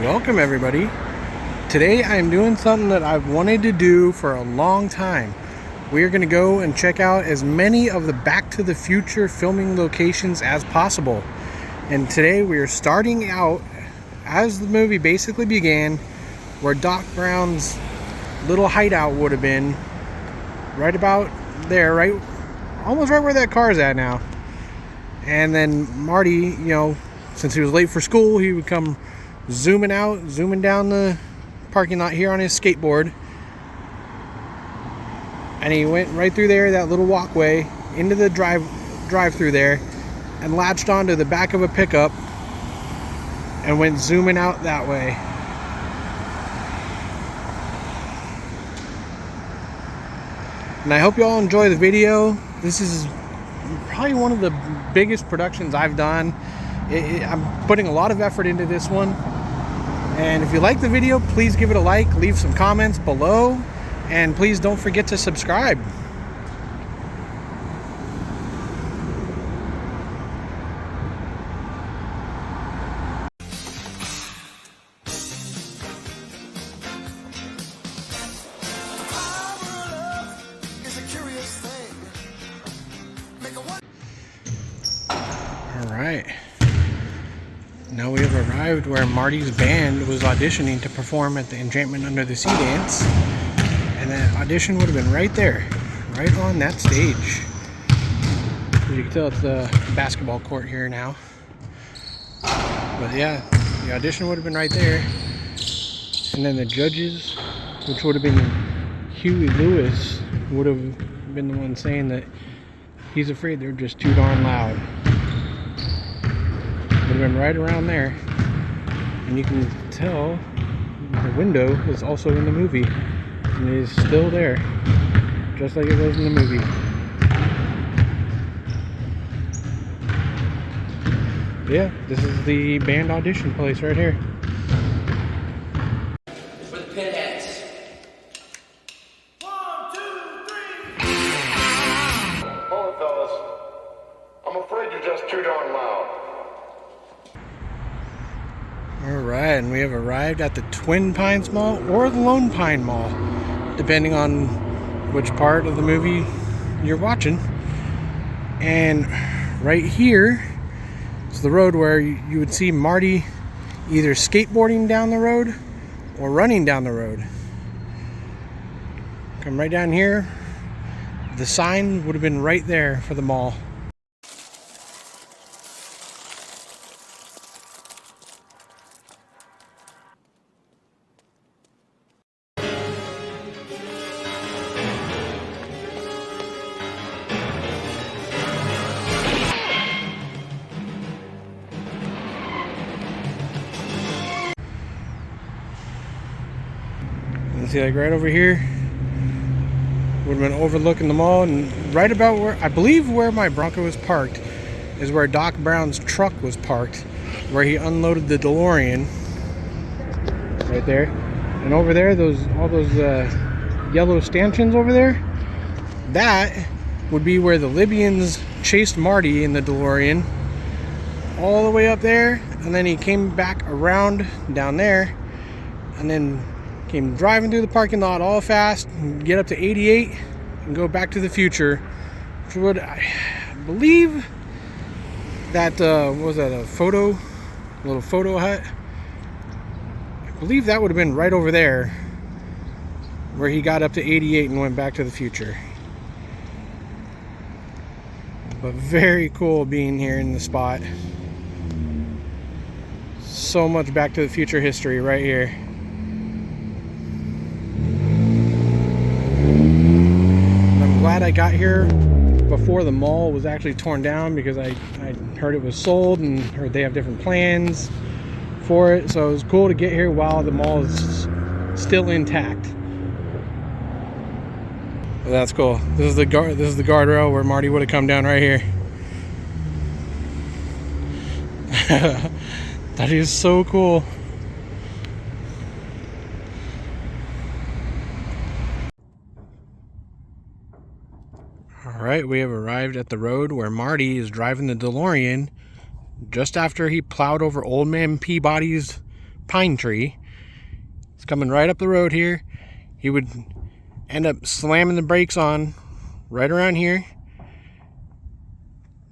Welcome everybody. Today I am doing something that I've wanted to do for a long time. We are going to go and check out as many of the Back to the Future filming locations as possible. And today we are starting out as the movie basically began, where Doc Brown's little hideout would have been, right about there, right, almost right where that car's at now. And then Marty, you know, since he was late for school, he would come zooming down the parking lot here on his skateboard. And he went right through there, that little walkway, into the drive-through there, and latched onto the back of a pickup and went zooming out that way. And I hope you all enjoy the video. This is probably one of the biggest productions I've done. I'm putting a lot of effort into this one. And if you like the video, please give it a like, leave some comments below, and please don't forget to subscribe. All right. Now we have arrived where Marty's band was auditioning to perform at the Enchantment Under the Sea dance. And that audition would have been right there, right on that stage. As you can tell, it's the basketball court here now. But yeah, the audition would have been right there. And then the judges, which would have been Huey Lewis, would have been the one saying that he's afraid they're just too darn loud. Would have been right around there. And you can tell the window is also in the movie. And it is still there, just like it was in the movie. Yeah, this is the band audition place right here. For the pinheads. 1, 2, 3. Hold it, fellas. I'm afraid you're just too darn loud. Alright, and we have arrived at the Twin Pines Mall or the Lone Pine Mall, depending on which part of the movie you're watching. And right here is the road where you would see Marty either skateboarding down the road or running down the road. Come right down here. The sign would have been right there for the mall. See, like right over here would have been overlooking the mall, and right about where I believe where my Bronco was parked is where Doc Brown's truck was parked, where he unloaded the DeLorean right there. And over there, all those yellow stanchions over there, that would be where the Libyans chased Marty in the DeLorean all the way up there, and then he came back around down there and then came driving through the parking lot all fast and get up to 88 and go back to the future, which would, I believe, that was that a little photo hut? I believe that would have been right over there where he got up to 88 and went back to the future. But very cool being here in the spot. So much Back to the Future history right here. Glad I got here before the mall was actually torn down, because I heard it was sold and heard they have different plans for it. So it was cool to get here while the mall is still intact. Well, that's cool. This is the guardrail where Marty would have come down right here. That is so cool. Alright, we have arrived at the road where Marty is driving the DeLorean just after he plowed over Old Man Peabody's pine tree. It's coming right up the road here. He would end up slamming the brakes on right around here.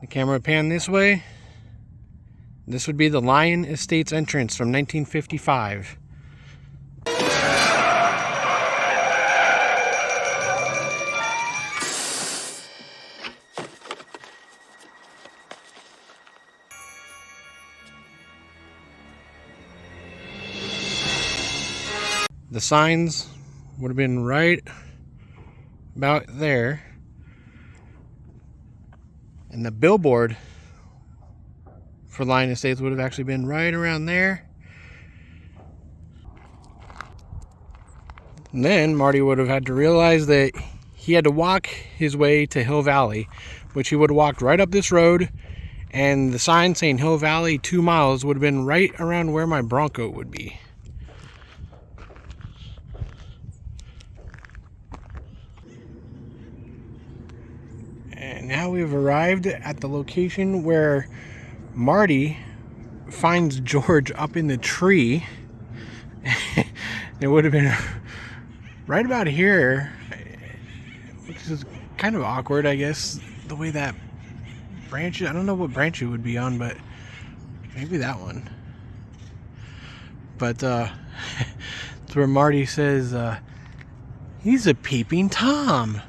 The camera would pan this way. This would be the Lyon Estates entrance from 1955. The signs would have been right about there. And the billboard for Lyon Estates would have actually been right around there. And then Marty would have had to realize that he had to walk his way to Hill Valley, which he would have walked right up this road, and the sign saying Hill Valley 2 miles would have been right around where my Bronco would be. And now we've arrived at the location where Marty finds George up in the tree. It would have been right about here, which is kind of awkward, I guess, the way that branch, I don't know what branch it would be on, but maybe that one. But it's where Marty says, he's a peeping Tom.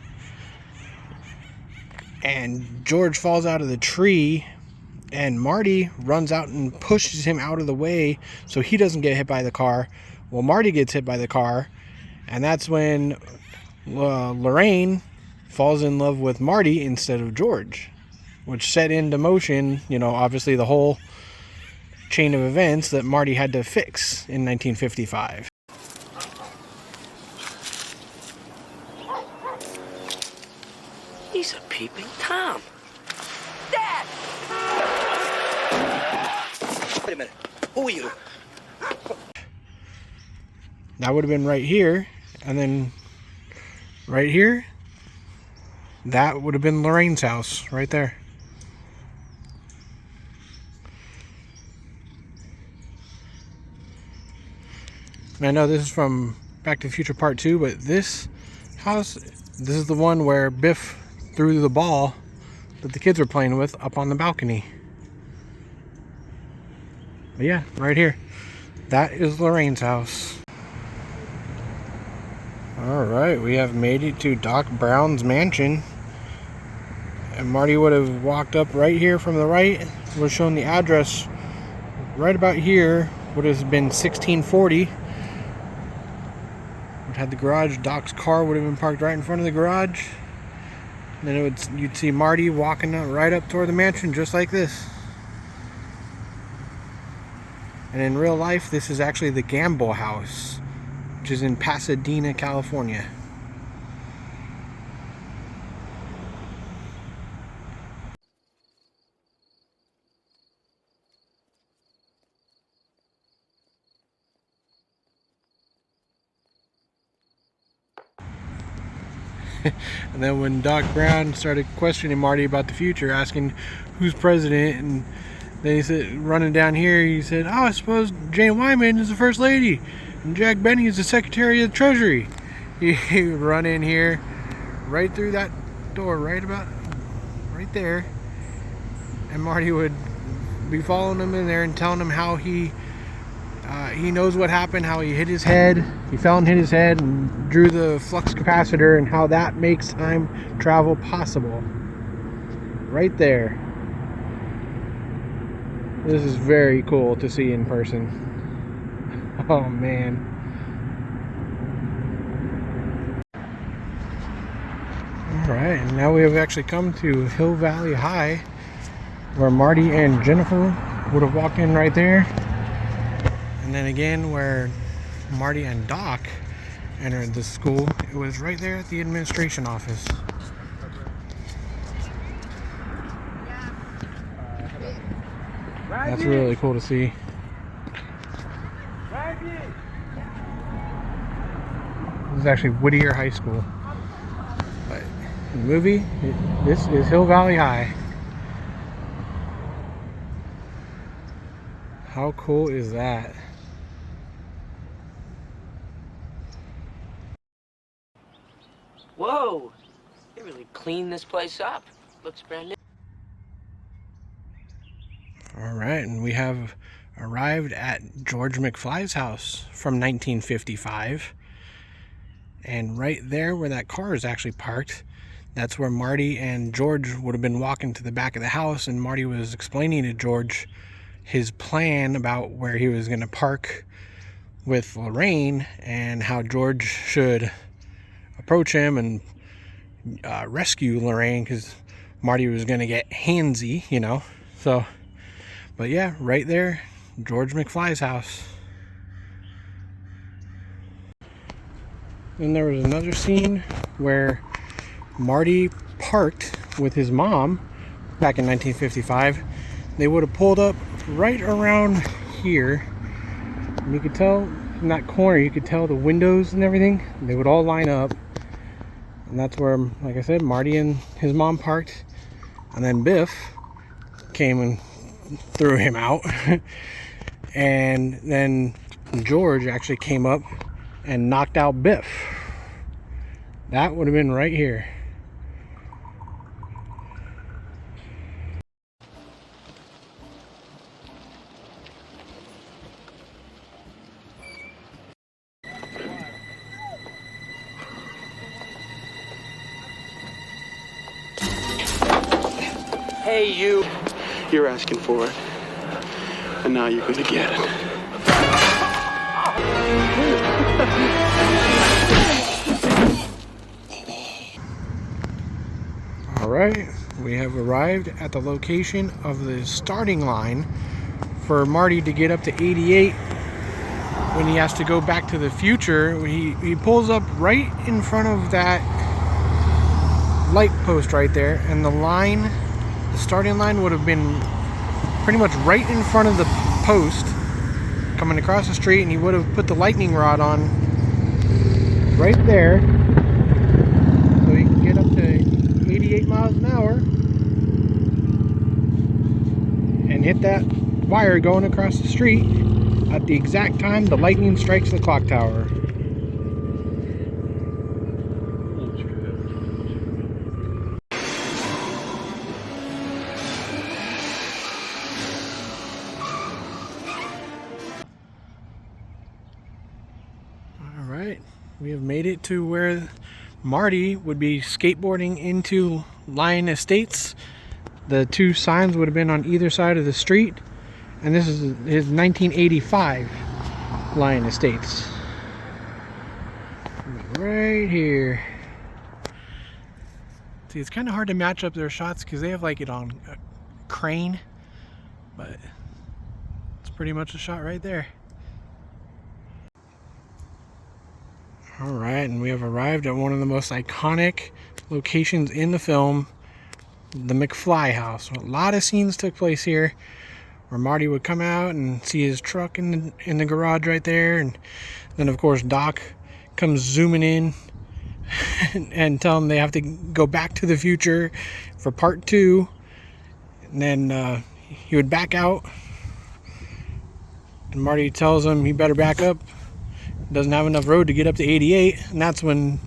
And George falls out of the tree, and Marty runs out and pushes him out of the way so he doesn't get hit by the car. Well, Marty gets hit by the car, and that's when Lorraine falls in love with Marty instead of George, which set into motion, you know, obviously the whole chain of events that Marty had to fix in 1955. He's a peeping Tom. Dad! Wait a minute. Who are you? That would have been right here, and then right here, that would have been Lorraine's house, right there. And I know this is from Back to the Future Part 2, but this house, this is the one where Biff threw the ball that the kids were playing with up on the balcony. But yeah, right here. That is Lorraine's house. Alright, we have made it to Doc Brown's mansion. And Marty would have walked up right here from the right. Would have shown the address right about here. Would have been 1640. Would have had the garage. Doc's car would have been parked right in front of the garage. And then you'd see Marty walking right up toward the mansion just like this. And in real life, this is actually the Gamble House, which is in Pasadena, California. And then when Doc Brown started questioning Marty about the future, asking who's president, and then he said, running down here, he said, oh, I suppose Jane Wyman is the first lady, and Jack Benny is the Secretary of the Treasury. He would run in here, right through that door, right there, and Marty would be following him in there and telling him how he knows what happened, how he hit his head. He fell and hit his head and drew the flux capacitor, and how that makes time travel possible. Right there. This is very cool to see in person. Oh man. Alright, and now we have actually come to Hill Valley High, where Marty and Jennifer would have walked in right there. And then again, where Marty and Doc entered the school, it was right there at the administration office. That's really cool to see. This is actually Whittier High School. But in the movie, this is Hill Valley High. How cool is that? Whoa. They really cleaned this place up. Looks brand new. All right, and we have arrived at George McFly's house from 1955. And right there where that car is actually parked, that's where Marty and George would have been walking to the back of the house, and Marty was explaining to George his plan about where he was going to park with Lorraine and how George should approach him and rescue Lorraine, because Marty was going to get handsy, you know. So, but yeah, right there, George McFly's house. Then there was another scene where Marty parked with his mom back in 1955. They would have pulled up right around here, and you could tell in that corner, you could tell the windows and everything, they would all line up. And that's where, like I said, Marty and his mom parked. And then Biff came and threw him out. And then George actually came up and knocked out Biff. That would have been right here. Hey, you. You're asking for it, and now you're gonna get it. All right, we have arrived at the location of the starting line for Marty to get up to 88 when he has to go back to the future. He pulls up right in front of that light post right there, and the starting line would have been pretty much right in front of the post coming across the street, and he would have put the lightning rod on right there so he can get up to 88 miles an hour and hit that wire going across the street at the exact time the lightning strikes the clock tower. Alright, we have made it to where Marty would be skateboarding into Lyon Estates. The two signs would have been on either side of the street, and this is his 1985 Lyon Estates. Right here. See, it's kind of hard to match up their shots because they have like it on a crane, but it's pretty much a shot right there. Alright, and we have arrived at one of the most iconic locations in the film, the McFly house. A lot of scenes took place here where Marty would come out and see his truck in the garage right there, and then of course Doc comes zooming in and tell them they have to go back to the future for part 2, and then he would back out, and Marty tells him he better back up, doesn't have enough road to get up to 88, and that's when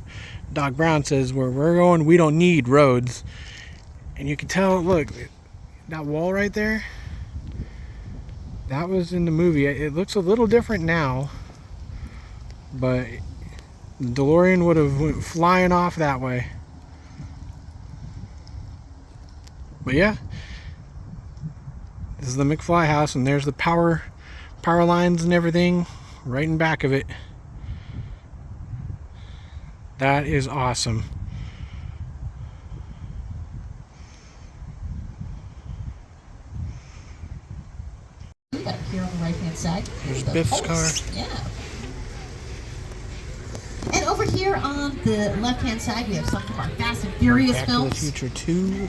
Doc Brown says, where we're going, we don't need roads. And you can tell, look, that wall right there, that was in the movie. It looks a little different now, but the DeLorean would have went flying off that way. But yeah, this is the McFly house, and there's the power lines and everything right in back of it. That is awesome. Up here on the right-hand side. There's Biff's car. Yeah. And over here on the left-hand side, we have some of our Fast and Furious Back films. to the Future 2.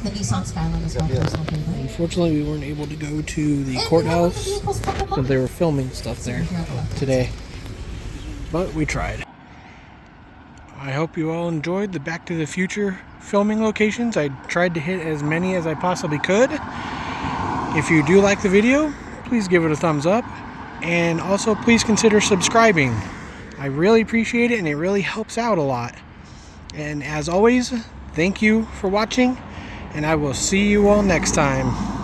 The Nissan Skyline is my personal favorite. Unfortunately, we weren't able to go to the courthouse since they were filming stuff there today. But we tried. I hope you all enjoyed the Back to the Future filming locations. I tried to hit as many as I possibly could. If you do like the video, please give it a thumbs up. And also please consider subscribing. I really appreciate it, and it really helps out a lot. And as always, thank you for watching, and I will see you all next time.